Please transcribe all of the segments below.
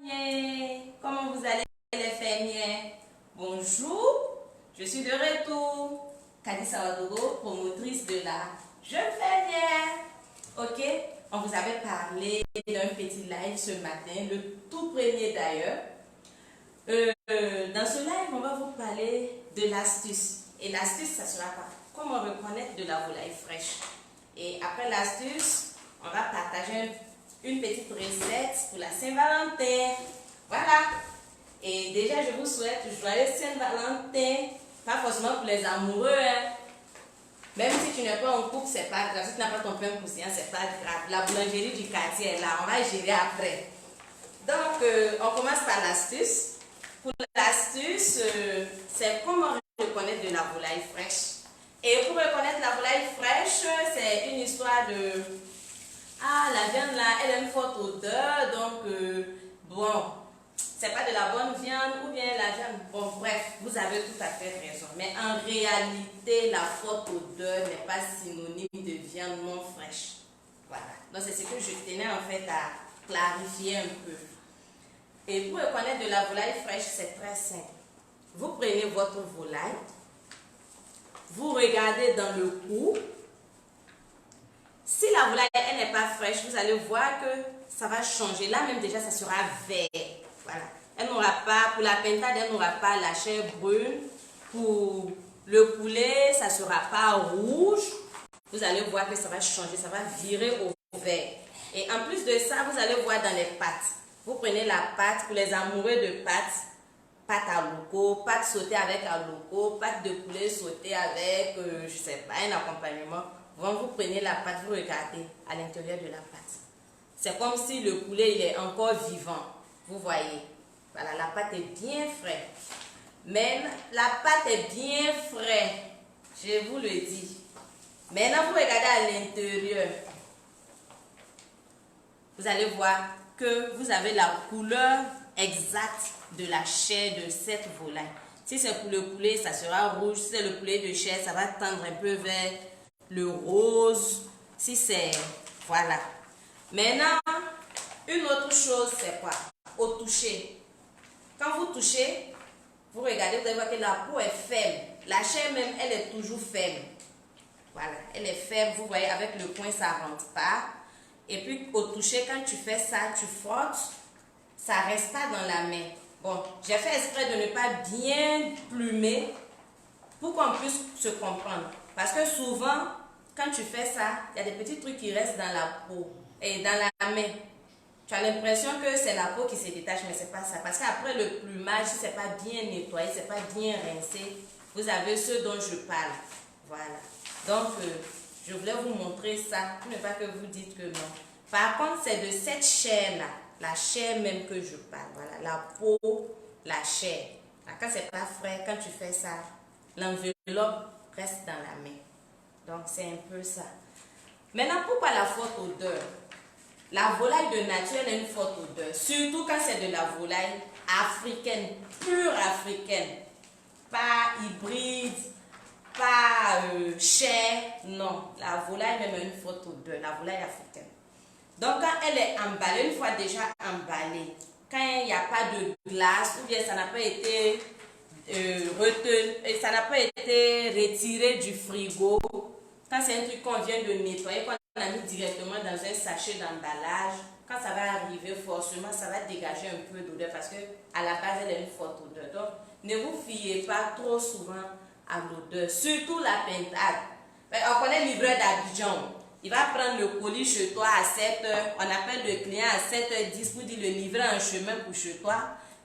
fermiers, comment vous allez les fermiers? Bonjour, je suis de retour. Kadisa Wadogo, promotrice de la jeune fermière. Ok, on vous avait parlé d'un petit live ce matin, le tout premier d'ailleurs. Dans ce live, on va vous parler de l'astuce. Et l'astuce, ça sera quoi? Comment reconnaître de la volaille fraîche. Et après l'astuce, on va partager une petite recette pour la Saint-Valentin. Voilà. Et déjà, je vous souhaite joyeux Saint-Valentin. Pas forcément pour les amoureux. Hein. Même si tu n'es pas en couple, c'est pas grave. Si tu n'as pas ton pain croustillant, c'est pas grave. La boulangerie du quartier est là. On va gérer après. Donc, on commence par l'astuce. Pour l'astuce, c'est comment reconnaître de la volaille fraîche. Et pour reconnaître la volaille fraîche, c'est une histoire de... Ah, la viande là, elle a une forte odeur, donc bon, c'est pas de la bonne viande ou bien la viande. Bon, bref, vous avez tout à fait raison. Mais en réalité, la forte odeur n'est pas synonyme de viande non fraîche. Voilà. Donc, c'est ce que je tenais en fait à clarifier un peu. Et pour reconnaître de la volaille fraîche, c'est très simple. Vous prenez votre volaille, vous regardez dans le cou. Si la volaille elle n'est pas fraîche, vous allez voir que ça va changer. Là même déjà, ça sera vert. Voilà. Elle n'aura pas, pour la pintade, elle n'aura pas la chair brune. Pour le poulet, ça ne sera pas rouge. Vous allez voir que ça va changer, ça va virer au vert. Et en plus de ça, vous allez voir dans les pâtes. Vous prenez la pâte, pour les amoureux de pâtes, pâte à loco, pâte sautée avec à loco, pâte de poulet sautée avec, je ne sais pas, un accompagnement. Vous prenez la pâte, vous regardez à l'intérieur de la pâte. C'est comme si le poulet il est encore vivant. Vous voyez. Voilà, la pâte est bien fraîche. Mais la pâte est bien fraîche. Je vous le dis. Maintenant, vous regardez à l'intérieur. Vous allez voir que vous avez la couleur exacte de la chair de cette volaille. Si c'est pour le poulet, ça sera rouge. Si c'est le poulet de chair, ça va tendre un peu vers le rose. Si c'est... Voilà. Maintenant, une autre chose, c'est quoi? Au toucher. Quand vous touchez, vous regardez, vous allez voir que la peau est faible. La chair même, elle est toujours faible. Voilà, elle est faible. Vous voyez, avec le poing, ça ne rentre pas. Et puis, au toucher, quand tu fais ça, tu frottes, ça ne reste pas dans la main. Bon, j'ai fait exprès de ne pas bien plumer pour qu'on puisse se comprendre. Parce que souvent, quand tu fais ça, il y a des petits trucs qui restent dans la peau et dans la main. Tu as l'impression que c'est la peau qui se détache, mais ce n'est pas ça. Parce qu'après le plumage, si ce n'est pas bien nettoyé, si ce n'est pas bien rincé, vous avez ce dont je parle. Voilà. Donc, je voulais vous montrer ça, pour ne pas que vous dites que non. Par contre, c'est de cette chair-là, la chair même que je parle. Voilà, la peau, la chair. Quand c'est pas frais, quand tu fais ça, l'enveloppe reste dans la main. Donc, c'est un peu ça. Maintenant, pourquoi la forte odeur? La volaille de nature a une forte odeur. Surtout quand c'est de la volaille africaine, pure africaine. Pas hybride, pas chair. Non, la volaille même a une forte odeur. La volaille africaine. Donc, quand elle est emballée, une fois déjà emballée, quand il n'y a pas de glace ou bien ça n'a pas été retenu, ça n'a pas été retiré du frigo, quand c'est un truc qu'on vient de nettoyer, qu'on a mis directement dans un sachet d'emballage, quand ça va arriver, forcément, ça va dégager un peu d'odeur parce qu'à la base, elle a une forte odeur. Donc, ne vous fiez pas trop souvent à l'odeur, surtout la pintade. On connaît le livreur d'Abidjan. Il va prendre le colis chez toi à 7 h. On appelle le client à 7h10 pour dire le livrer en chemin pour chez toi.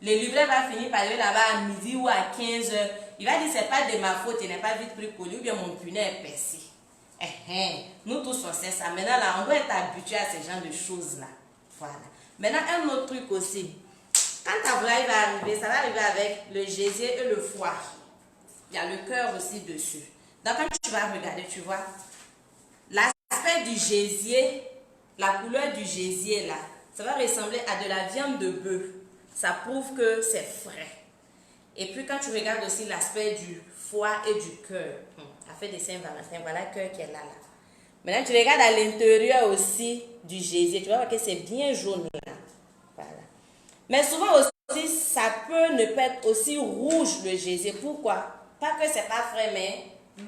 Le livreur va finir par aller là-bas à midi ou à 15 h. Il va dire c'est pas de ma faute, il n'est pas vite pris le colis ou bien mon punaise est percé. Nous tous on sait ça. Maintenant là, on doit être habitué à ce genre de choses-là. Voilà. Maintenant, un autre truc aussi. Quand ta volaille va arriver, ça va arriver avec le gésier et le foie. Il y a le cœur aussi dessus. Donc quand tu vas regarder, tu vois, l'aspect du gésier, la couleur du gésier là, ça va ressembler à de la viande de bœuf. Ça prouve que c'est frais. Et puis quand tu regardes aussi l'aspect du foie et du cœur, la fête de Saint-Valentin, voilà le cœur qui est là. Maintenant tu regardes à l'intérieur aussi du gésier, tu vas voir que c'est bien jaune là. Voilà. Mais souvent aussi, ça peut ne pas être aussi rouge le gésier. Pourquoi? Pas que c'est pas frais, mais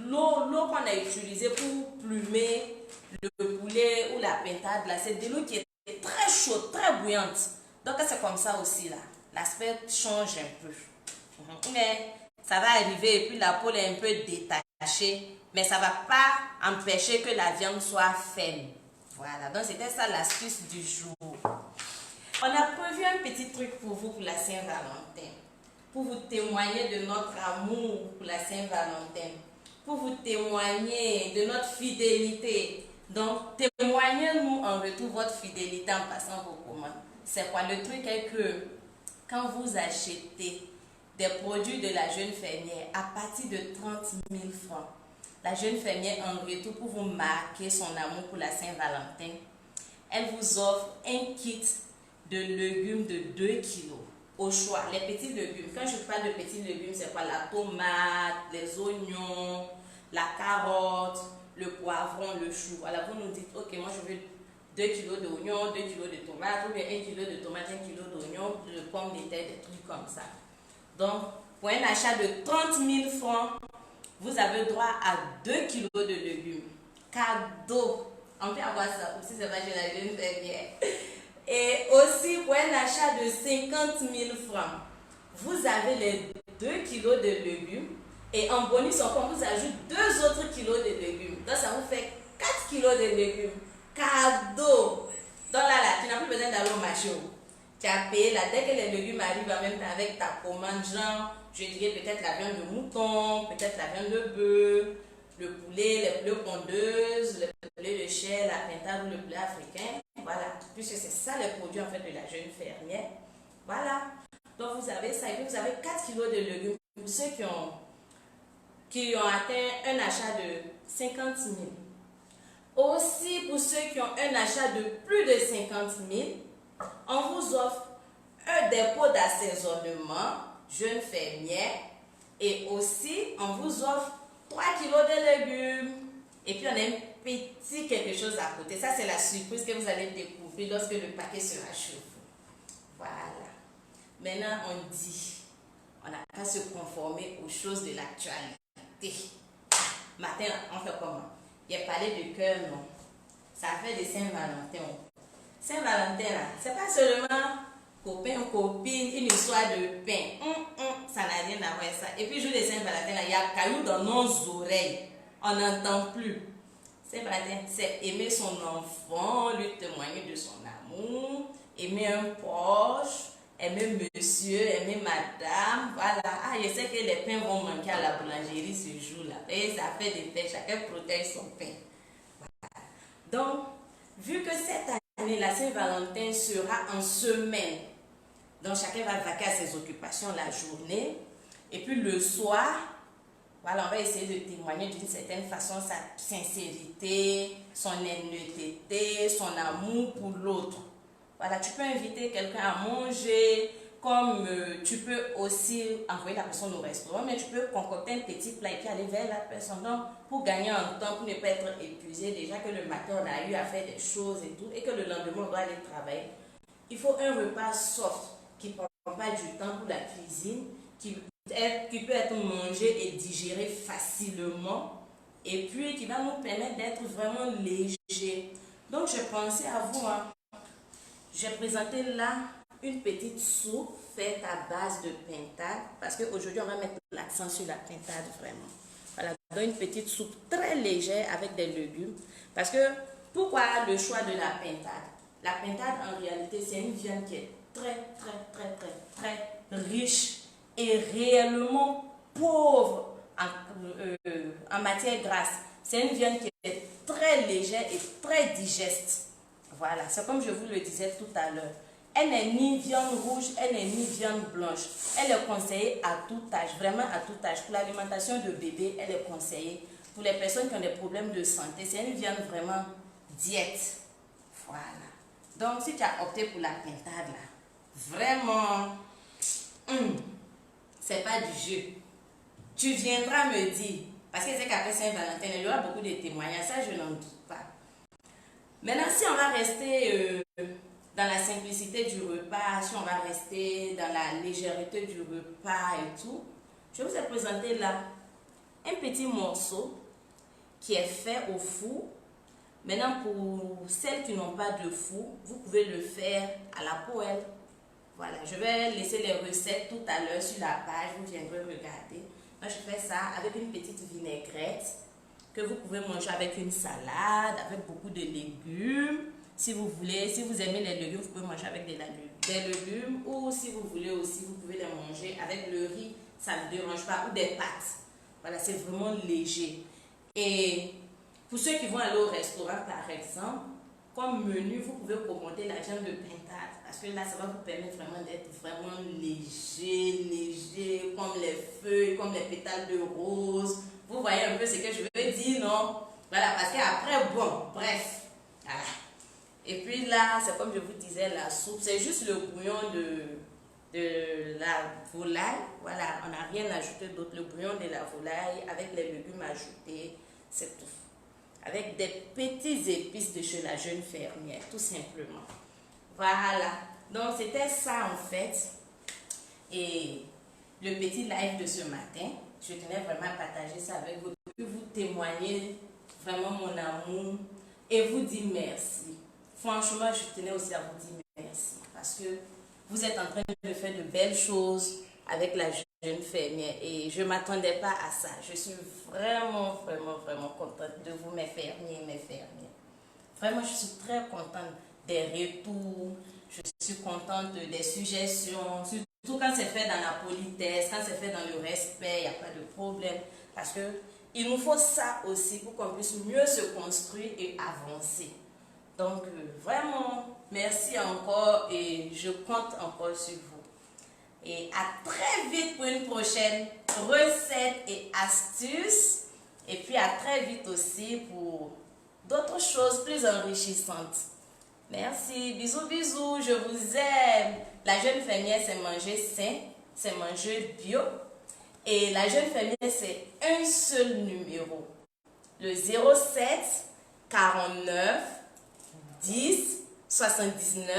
l'eau qu'on a utilisée pour plumer le poulet ou la pintade, là, c'est de l'eau qui est très chaude, très bouillante. Donc c'est comme ça aussi, là. L'aspect change un peu. Mais ça va arriver et puis la peau est un peu détachée. Mais ça ne va pas empêcher que la viande soit ferme. Voilà, donc c'était ça l'astuce du jour. On a prévu un petit truc pour vous pour la Saint-Valentin. Pour vous témoigner de notre amour pour la Saint-Valentin. Pour vous témoigner de notre fidélité. Donc, témoignez-nous en retour votre fidélité en passant vos commandes. C'est quoi? Le truc est que quand vous achetez des produits de la jeune fermière à partir de 30 000 francs, la jeune fermière en retour pour vous marquer son amour pour la Saint-Valentin, elle vous offre un kit de légumes de 2 kilos au choix. Les petits légumes, quand je parle de petits légumes, c'est quoi? La tomate, les oignons, la carotte, le poivron, le chou. Voilà, vous nous dites, ok, moi je veux 2 kilos d'oignons, 2 kilos de tomates, ou bien 1 kilo de tomates, 1 kilo d'oignons, de pommes de terre, des trucs comme ça. Donc, pour un achat de 30 000 francs, vous avez droit à 2 kilos de légumes. Cadeau. On peut avoir ça aussi, c'est pas chez la jeune fermière. Et aussi, pour un achat de 50 000 francs, vous avez les 2 kilos de légumes. Et en bonus, on vous ajoute 2 autres kilos de légumes. Donc, ça vous fait 4 kilos de légumes. Cadeau. Donc là, tu n'as plus besoin d'aller au marché. Tu as payé là, dès que les légumes arrivent en même temps avec ta commande, genre, je dirais peut-être la viande de mouton, peut-être la viande de bœuf, le poulet, les poulets pondeuses, le poulet de chair, la pintade ou le poulet africain. Voilà, puisque c'est ça les produits en fait de la jeune fermière. Voilà. Donc vous avez ça et puis vous avez 4 kilos de légumes pour ceux qui ont atteint un achat de 50 000. Aussi pour ceux qui ont un achat de plus de 50 000, on vous offre un dépôt d'assaisonnement jeune fermière et aussi on vous offre 3 kilos de légumes. Et puis on a un petit quelque chose à côté. Ça c'est la surprise que vous allez découvrir lorsque le paquet sera chez vous. Voilà. Maintenant on dit, on n'a pas à se conformer aux choses de l'actualité. Matin, on fait comment? Il a parlé de cœur, non? Ça fait des Saint-Valentin. Saint-Valentin, là, c'est pas seulement copain ou copine, une histoire de pain. Ça n'a rien à voir avec ça. Et puis, jour de Saint-Valentin, là, il y a caillou dans nos oreilles. On n'entend plus. Saint-Valentin, c'est aimer son enfant, lui témoigner de son amour, aimer un proche, aimer monsieur, aimer madame. Voilà. Ah, je sais que les pains vont manquer à la boulangerie ce jour-là. Et ça fait des fêtes, chacun protège son pain. Voilà. Donc, vu que cette année, la Saint-Valentin sera en semaine, donc chacun va vaquer à ses occupations la journée, et puis le soir, voilà, on va essayer de témoigner d'une certaine façon sa sincérité, son honnêteté, son amour pour l'autre. Voilà, tu peux inviter quelqu'un à manger, comme tu peux aussi envoyer la personne au restaurant, mais tu peux concocter un petit plat et puis aller vers la personne. Donc, pour gagner en temps, pour ne pas être épuisé, déjà que le matin on a eu à faire des choses et tout, et que le lendemain on doit aller travailler, il faut un repas soft qui ne prend pas du temps pour la cuisine, qui peut être mangé et digéré facilement, et puis qui va nous permettre d'être vraiment léger. Donc, je pensais à vous, hein. J'ai présenté là une petite soupe faite à base de pintade, parce qu'aujourd'hui on va mettre l'accent sur la pintade vraiment. Voilà, donc une petite soupe très légère avec des légumes. Parce que, pourquoi le choix de la pintade? La pintade en réalité c'est une viande qui est très riche et réellement pauvre en matière grasse. C'est une viande qui est très légère et très digeste. Voilà, c'est comme je vous le disais tout à l'heure. Elle n'est ni viande rouge, elle n'est ni viande blanche. Elle est conseillée à tout âge, vraiment à tout âge. Pour l'alimentation de bébé, elle est conseillée. Pour les personnes qui ont des problèmes de santé, c'est une viande vraiment diète. Voilà. Donc, si tu as opté pour la pintade, là, vraiment, c'est pas du jeu. Tu viendras me dire, parce que c'est qu'après Saint-Valentin, il y aura beaucoup de témoignages, ça je n'en doute pas. Maintenant, si on va rester dans la simplicité du repas, si on va rester dans la légèreté du repas et tout, je vous ai présenté là un petit morceau qui est fait au four. Maintenant, pour celles qui n'ont pas de four, vous pouvez le faire à la poêle. Voilà, je vais laisser les recettes tout à l'heure sur la page, vous viendrez regarder. Moi, je fais ça avec une petite vinaigrette que vous pouvez manger avec une salade, avec beaucoup de légumes. Si vous voulez, si vous aimez les légumes, vous pouvez manger avec des légumes. Ou si vous voulez aussi, vous pouvez les manger avec le riz, ça ne dérange pas, ou des pâtes. Voilà, c'est vraiment léger. Et pour ceux qui vont aller au restaurant, par exemple, comme menu, vous pouvez commander la viande de pintade. Parce que là, ça va vous permettre vraiment d'être vraiment léger, comme les feuilles, comme les pétales de rose. Vous voyez un peu ce que je veux dire, non? Voilà, parce qu'après, bon, bref. Voilà. Et puis là, c'est comme je vous disais, la soupe, c'est juste le bouillon de la volaille. Voilà, on n'a rien ajouté d'autre. Le bouillon de la volaille avec les légumes ajoutés, c'est tout. Avec des petits épices de chez la jeune fermière, tout simplement. Voilà, donc c'était ça en fait. Et le petit live de ce matin, je tenais vraiment à partager ça avec vous, vous témoigner vraiment mon amour et vous dire merci. Franchement, je tenais aussi à vous dire merci parce que vous êtes en train de faire de belles choses avec la jeune fermière et je ne m'attendais pas à ça. Je suis vraiment contente de vous, mes fermiers et mes fermières. Vraiment, je suis très contente des retours, je suis contente des suggestions, surtout quand c'est fait dans la politesse, quand c'est fait dans le respect, il n'y a pas de problème. Parce que il nous faut ça aussi pour qu'on puisse mieux se construire et avancer. Donc, vraiment, merci encore et je compte encore sur vous. Et à très vite pour une prochaine recette et astuces. Et puis à très vite aussi pour d'autres choses plus enrichissantes. Merci, bisous, bisous, je vous aime. La jeune fermière, c'est manger sain, c'est manger bio. Et la jeune fermière, c'est un seul numéro. Le 07 49 10 79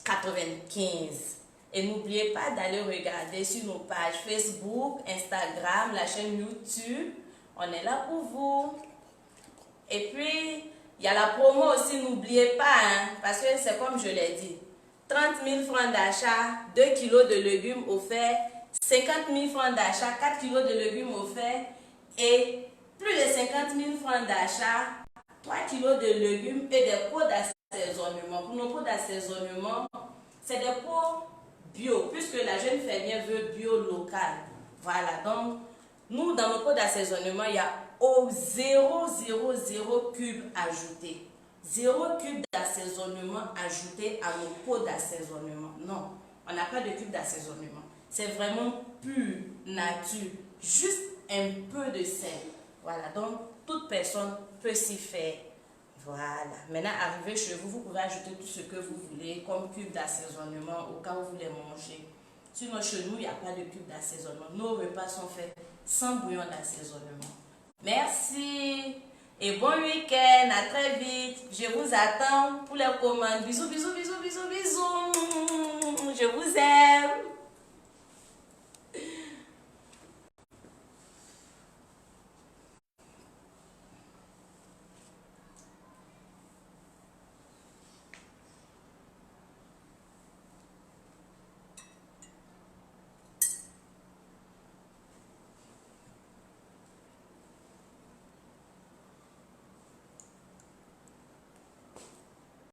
95. Et n'oubliez pas d'aller regarder sur nos pages Facebook, Instagram, la chaîne YouTube. On est là pour vous. Et puis, il y a la promo aussi, n'oubliez pas, hein, parce que c'est comme je l'ai dit. 30 000 francs d'achat, 2 kilos de légumes offerts, 50 000 francs d'achat, 4 kilos de légumes offerts et plus de 50 000 francs d'achat, 3 kilos de légumes et des pots d'assaisonnement. Pour nos pots d'assaisonnement, c'est des pots bio, puisque la jeune fermière veut bio local. Voilà, donc nous, dans nos pots d'assaisonnement, il y a 0,0 cube ajouté. 0 cube d'assaisonnement ajouté à nos pots d'assaisonnement. Non, on n'a pas de cube d'assaisonnement. C'est vraiment pur, nature, juste un peu de sel. Voilà, donc toute personne peut s'y faire. Voilà, maintenant arrivé chez vous, vous pouvez ajouter tout ce que vous voulez comme cube d'assaisonnement au cas où vous voulez manger. Sinon, chez nous, il n'y a pas de cube d'assaisonnement. Nos repas sont faits sans bouillon d'assaisonnement. Merci et bon week-end, à très vite. Je vous attends pour les commandes. Bisous, bisous, bisous, bisous, bisous.